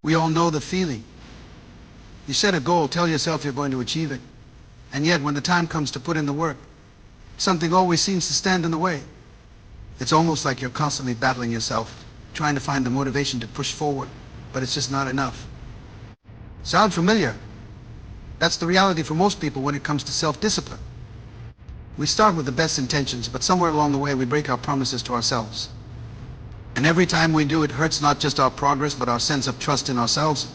We all know the feeling. You set a goal, tell yourself you're going to achieve it, and yet when the time comes to put in the work, something always seems to stand in the way. It's almost like you're constantly battling yourself, trying to find the motivation to push forward, but it's just not enough. Sound familiar? That's the reality for most people when it comes to self-discipline. We start with the best intentions, but somewhere along the way we break our promises to ourselves. And every time we do, it hurts not just our progress, but our sense of trust in ourselves.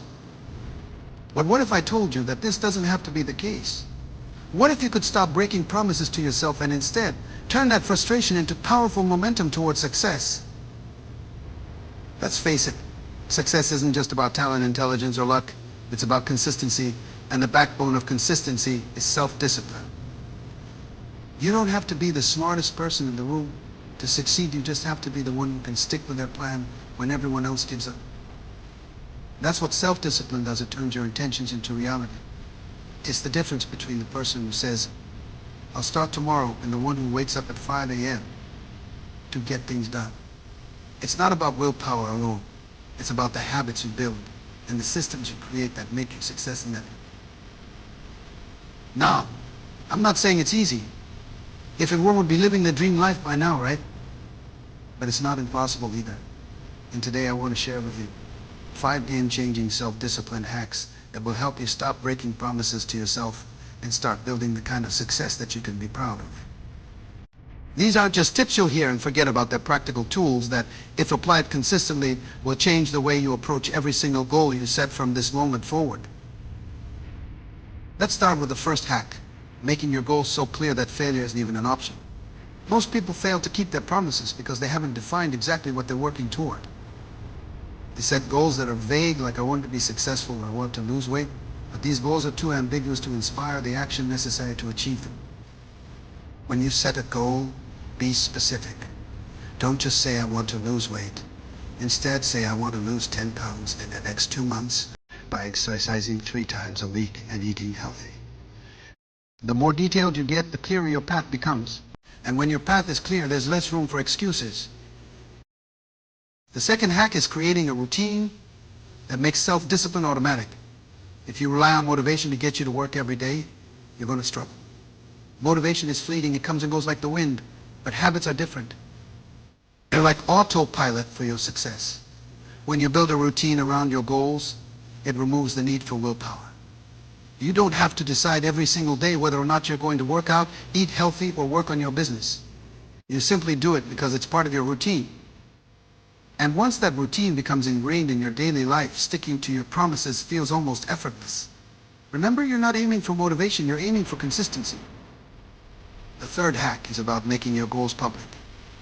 But what if I told you that this doesn't have to be the case? What if you could stop breaking promises to yourself and instead turn that frustration into powerful momentum towards success? Let's face it, success isn't just about talent, intelligence, or luck. It's about consistency, and the backbone of consistency is self-discipline. You don't have to be the smartest person in the room to succeed. You just have to be the one who can stick with their plan when everyone else gives up. That's what self-discipline does. It turns your intentions into reality. It's the difference between the person who says, I'll start tomorrow, and the one who wakes up at 5 a.m. to get things done. It's not about willpower alone. It's about the habits you build and the systems you create that make your success inevitable. Now, I'm not saying it's easy. If it were, we'd be living the dream life by now, right? But it's not impossible either. And today I want to share with you 5 game-changing self-discipline hacks that will help you stop breaking promises to yourself and start building the kind of success that you can be proud of. These aren't just tips you'll hear and forget about. They're practical tools that, if applied consistently, will change the way you approach every single goal you set from this moment forward. Let's start with the first hack, making your goals so clear that failure isn't even an option. Most people fail to keep their promises because they haven't defined exactly what they're working toward. They set goals that are vague, like I want to be successful or I want to lose weight, but these goals are too ambiguous to inspire the action necessary to achieve them. When you set a goal, be specific. Don't just say I want to lose weight. Instead, say I want to lose 10 pounds in the next 2 months by exercising 3 times a week and eating healthy. The more detailed you get, the clearer your path becomes. And when your path is clear, there's less room for excuses. The second hack is creating a routine that makes self-discipline automatic. If you rely on motivation to get you to work every day, you're going to struggle. Motivation is fleeting. It comes and goes like the wind. But habits are different. They're like autopilot for your success. When you build a routine around your goals, it removes the need for willpower. You don't have to decide every single day whether or not you're going to work out, eat healthy, or work on your business. You simply do it because it's part of your routine. And once that routine becomes ingrained in your daily life, sticking to your promises feels almost effortless. Remember, you're not aiming for motivation, you're aiming for consistency. The third hack is about making your goals public.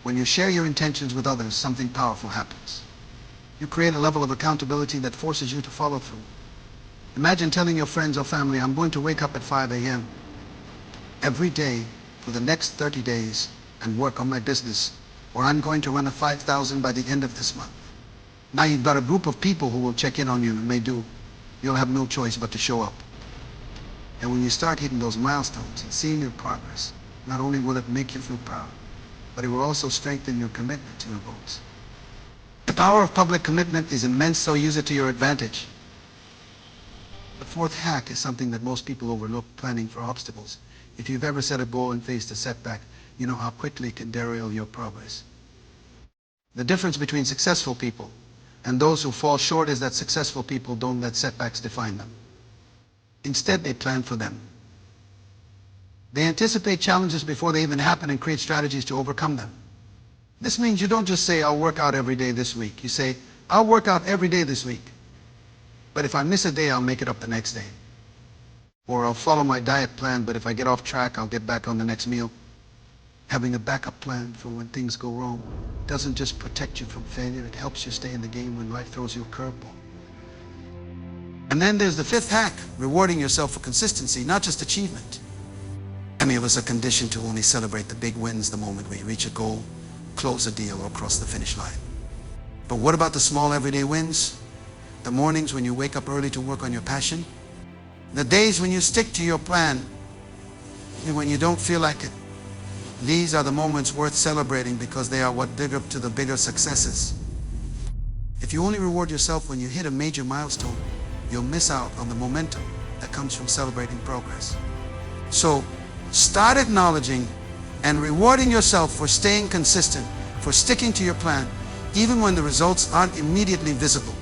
When you share your intentions with others, something powerful happens. You create a level of accountability that forces you to follow through. Imagine telling your friends or family, I'm going to wake up at 5 a.m. every day for the next 30 days and work on my business, or I'm going to run a 5,000 by the end of this month. Now you've got a group of people who will check in on you, and they do. You'll have no choice but to show up. And when you start hitting those milestones and seeing your progress, not only will it make you feel proud, but it will also strengthen your commitment to your goals. The power of public commitment is immense, so use it to your advantage. The fourth hack is something that most people overlook: planning for obstacles. If you've ever set a goal and faced a setback, you know how quickly it can derail your progress. The difference between successful people and those who fall short is that successful people don't let setbacks define them. Instead, they plan for them. They anticipate challenges before they even happen and create strategies to overcome them. This means you don't just say, I'll work out every day this week. You say, I'll work out every day this week. But if I miss a day, I'll make it up the next day. Or I'll follow my diet plan, but if I get off track, I'll get back on the next meal. Having a backup plan for when things go wrong doesn't just protect you from failure, it helps you stay in the game when life throws you a curveball. And then there's the fifth hack, rewarding yourself for consistency, not just achievement. Many of us are conditioned to only celebrate the big wins the moment we reach a goal, close a deal, or cross the finish line. But what about the small everyday wins? The mornings when you wake up early to work on your passion? The days when you stick to your plan, and when you don't feel like it? These are the moments worth celebrating because they are what dig up to the bigger successes. If you only reward yourself when you hit a major milestone, you'll miss out on the momentum that comes from celebrating progress. So, start acknowledging and rewarding yourself for staying consistent, for sticking to your plan, even when the results aren't immediately visible.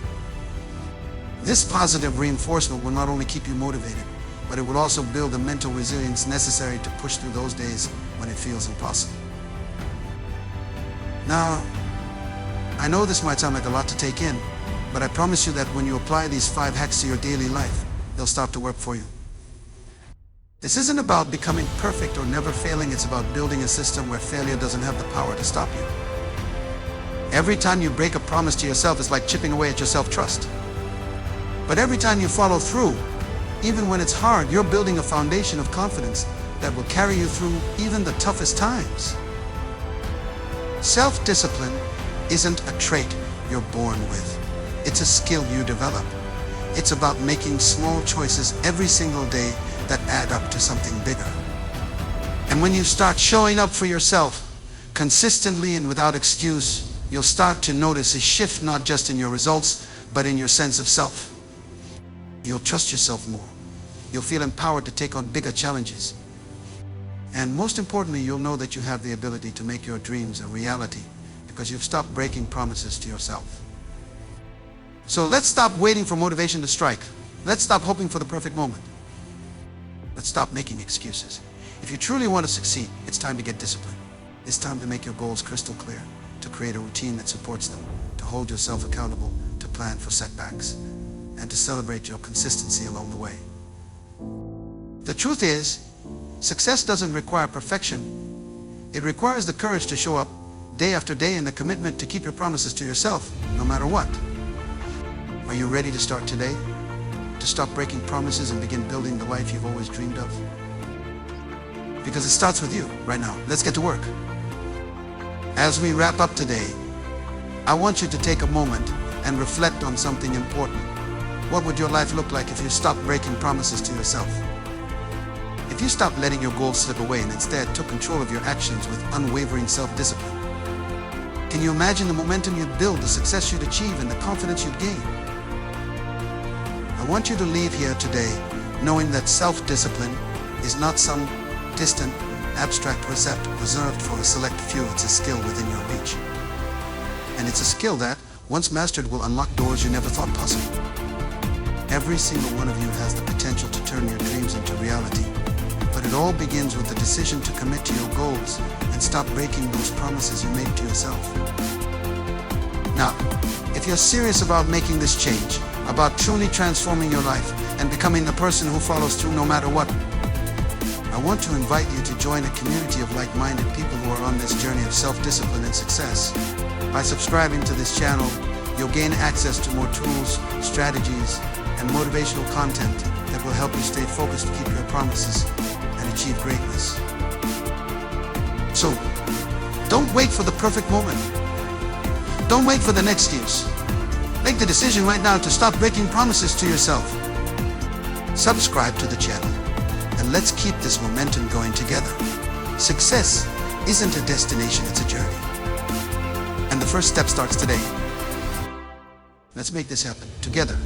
This positive reinforcement will not only keep you motivated, but it will also build the mental resilience necessary to push through those days when it feels impossible. Now, I know this might sound like a lot to take in, but I promise you that when you apply these 5 hacks to your daily life, they'll start to work for you. This isn't about becoming perfect or never failing, it's about building a system where failure doesn't have the power to stop you. Every time you break a promise to yourself, it's like chipping away at your self-trust. But every time you follow through, even when it's hard, you're building a foundation of confidence that will carry you through even the toughest times. Self-discipline isn't a trait you're born with. It's a skill you develop. It's about making small choices every single day that add up to something bigger. And when you start showing up for yourself consistently and without excuse, you'll start to notice a shift not just in your results, but in your sense of self. You'll trust yourself more. You'll feel empowered to take on bigger challenges. And most importantly, you'll know that you have the ability to make your dreams a reality because you've stopped breaking promises to yourself. So let's stop waiting for motivation to strike. Let's stop hoping for the perfect moment. Let's stop making excuses. If you truly want to succeed, it's time to get disciplined. It's time to make your goals crystal clear, to create a routine that supports them, to hold yourself accountable, to plan for setbacks, and to celebrate your consistency along the way. The truth is, success doesn't require perfection. It requires the courage to show up day after day and the commitment to keep your promises to yourself, no matter what. Are you ready to start today? To stop breaking promises and begin building the life you've always dreamed of? Because it starts with you right now. Let's get to work. As we wrap up today, I want you to take a moment and reflect on something important. What would your life look like if you stopped breaking promises to yourself? If you stopped letting your goals slip away and instead took control of your actions with unwavering self-discipline? Can you imagine the momentum you'd build, the success you'd achieve, and the confidence you'd gain? I want you to leave here today knowing that self-discipline is not some distant, abstract recipe reserved for a select few. It's a skill within your reach. And it's a skill that, once mastered, will unlock doors you never thought possible. Every single one of you has the potential to turn your dreams into reality. But it all begins with the decision to commit to your goals and stop breaking those promises you made to yourself. Now, if you're serious about making this change, about truly transforming your life and becoming the person who follows through no matter what, I want to invite you to join a community of like-minded people who are on this journey of self-discipline and success. By subscribing to this channel, you'll gain access to more tools, strategies, and motivational content that will help you stay focused to keep your promises and achieve greatness. So, don't wait for the perfect moment. Don't wait for the next excuse. Make the decision right now to stop breaking promises to yourself. Subscribe to the channel and let's keep this momentum going together. Success isn't a destination, it's a journey. And the first step starts today. Let's make this happen together.